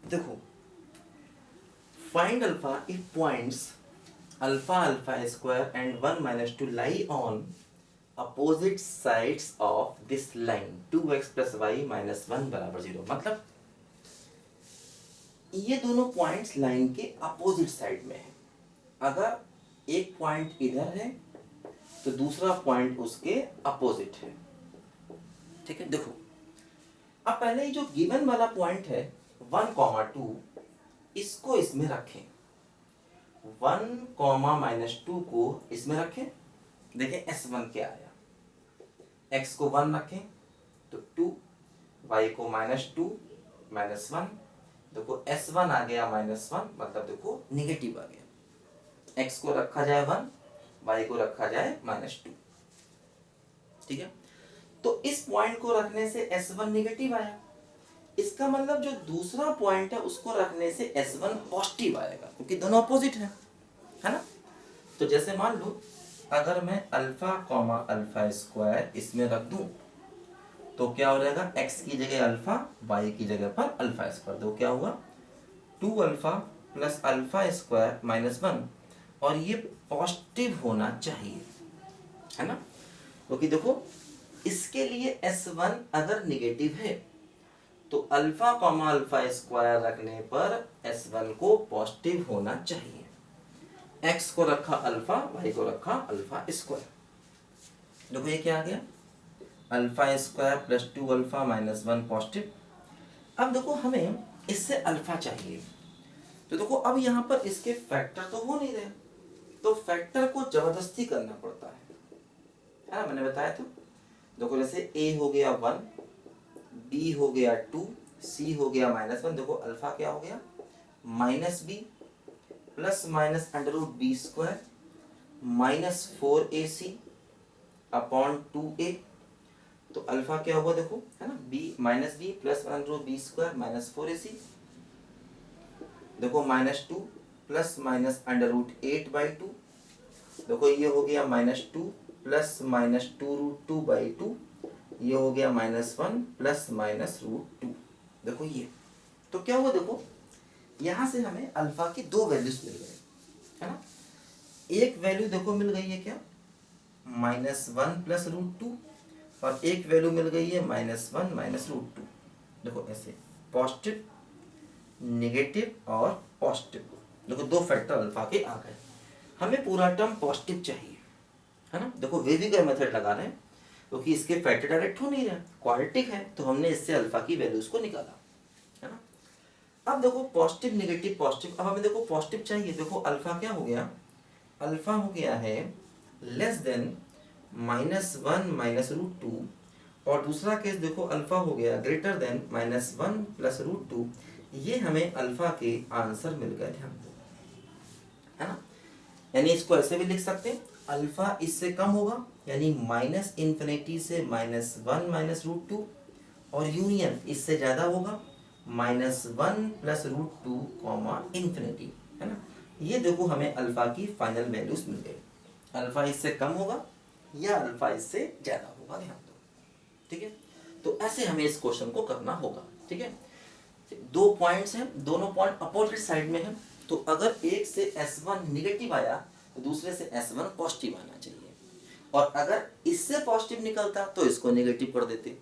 देखो, find alpha if points alpha alpha square and 1 - 2 lie on opposite sides of this line 2x + y - 1 = 0। मतलब ये दोनों points line के opposite side में है। अगर एक पॉइंट इधर है तो दूसरा पॉइंट उसके अपोजिट है। ठीक है, देखो अब पहले जो गिवन वाला पॉइंट है 1, 2 इसको इसमें रखें, 1, -2 को इसमें रखें। देखें S1 क्या आया, x को 1 रखें तो 2, y को -2 -1। देखो S1 आ गया -1, मतलब देखो निगेटिव आ गया। x को रखा जाए 1, y को रखा जाए -2। ठीक है, तो इस पॉइंट को रखने से S1 निगेटिव आया। इसका मतलब जो दूसरा पॉइंट है उसको रखने से S1 पॉजिटिव आएगा, क्योंकि दोनों अपोजिट है ना। तो जैसे मान लो अगर मैं अल्फा कॉमा अल्फा स्क्वायर इसमें रख दूं तो क्या हो जाएगा, x की जगह अल्फा, y की जगह पर अल्फा स्क्वायर। तो क्या हुआ 2 अल्फा प्लस अल्फा स्क्वायर -1, और ये पॉजिटिव होना चाहिए, है ना। क्योंकि देखो इसके लिए S1 अगर निगेटिव है तो अल्फा कॉमा अल्फा स्क्वायर रखने पर S1 को पॉजिटिव होना चाहिए। x को रखा अल्फा, y को रखा अल्फा स्क्वायर। देखो ये क्या आ गया, alpha square plus 2 alpha -1 positive. अब देखो हमें इससे अल्फा चाहिए, तो देखो अब यहाँ पर इसके फैक्टर तो हो नहीं रहे, तो फैक्टर को जबरदस्ती करना पड़ता है ना। मैंने बताया तो देखो जैसे a हो गया 1, b हो गया 2, c हो गया -1। देखो अल्फा क्या हो गया -b plus minus √b² -4ac upon 2a। तो अल्फा क्या हुआ देखो, है ना, b प्लस √b² -4ac। देखो -2 प्लस माइनस √8/2। देखो ये हो गया -2 प्लस -2√2/2। ये हो गया -1 प्लस √2। देखो ये तो क्या हुआ, देखो यहां से हमें अल्फा की दो वैल्यूज मिल गए, है ना। एक वैल्यू देखो मिल गई है क्या, -1 प्लस √2, और एक वैल्यू मिल गई है -1 -√2। देखो ऐसे पॉजिटिव, नेगेटिव और पॉजिटिव, देखो दो फैक्टर अल्फा के आ गए। हमें पूरा टर्म पॉजिटिव चाहिए, है ना। देखो वेवी का मेथड लगा रहे हैं क्योंकि इसके फैक्टर डायरेक्ट हो नहीं रहे, क्वाड्रेटिक है, तो हमने इससे अल्फा की वैल्यूज को निकाला, है ना। अब देखो पॉजिटिव नेगेटिव पॉजिटिव, अब हमें देखो पॉजिटिव चाहिए। देखो अल्फा क्या हो गया, अल्फा हो गया है लेस देन -1 -√2, और दूसरा केस देखो अल्फा हो गया ग्रेटर देन -1 प्लस √2। ये हमें अल्फा के आंसर मिल गए, ध्यान दो, है ना। यानी इसको ऐसे भी लिख सकते हैं, अल्फा इससे कम होगा यानी -∞ से -1 -√2, और यूनियन इससे ज्यादा होगा -1 प्लस √2 ∞, है ना। ये देखो हमें अल्फा की फाइनल वैल्यूज मिल गई। अल्फा इससे कम होगा या अल्फा इससे ज्यादा होगा, ध्यान दो। ठीक है, तो ऐसे हमें इस क्वेश्चन को करना होगा। ठीक है, दो पॉइंट्स हैं, दोनों पॉइंट अपोजिट साइड में हैं, तो अगर एक से S1 निगेटिव आया तो दूसरे से S1 पॉजिटिव आना चाहिए, और अगर इससे पॉजिटिव निकलता तो इसको नेगेटिव कर देते।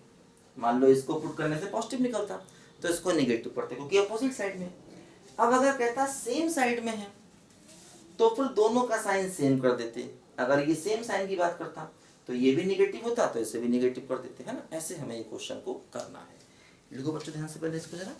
मान लो इसको पुट करने से पॉजिटिव निकलता तो इसको नेगेटिव करते, क्योंकि अपोजिट साइड में। अब अगर कहता सेम साइड में है तो फिर दोनों का साइन सेम कर देते। अगर ये सेम साइन की बात करता तो ये भी नेगेटिव होता तो इसे भी नेगेटिव कर देते, है ना। ऐसे हमें ये क्वेश्चन को करना है। लिखो बच्चों ध्यान से पहले इसको जरा।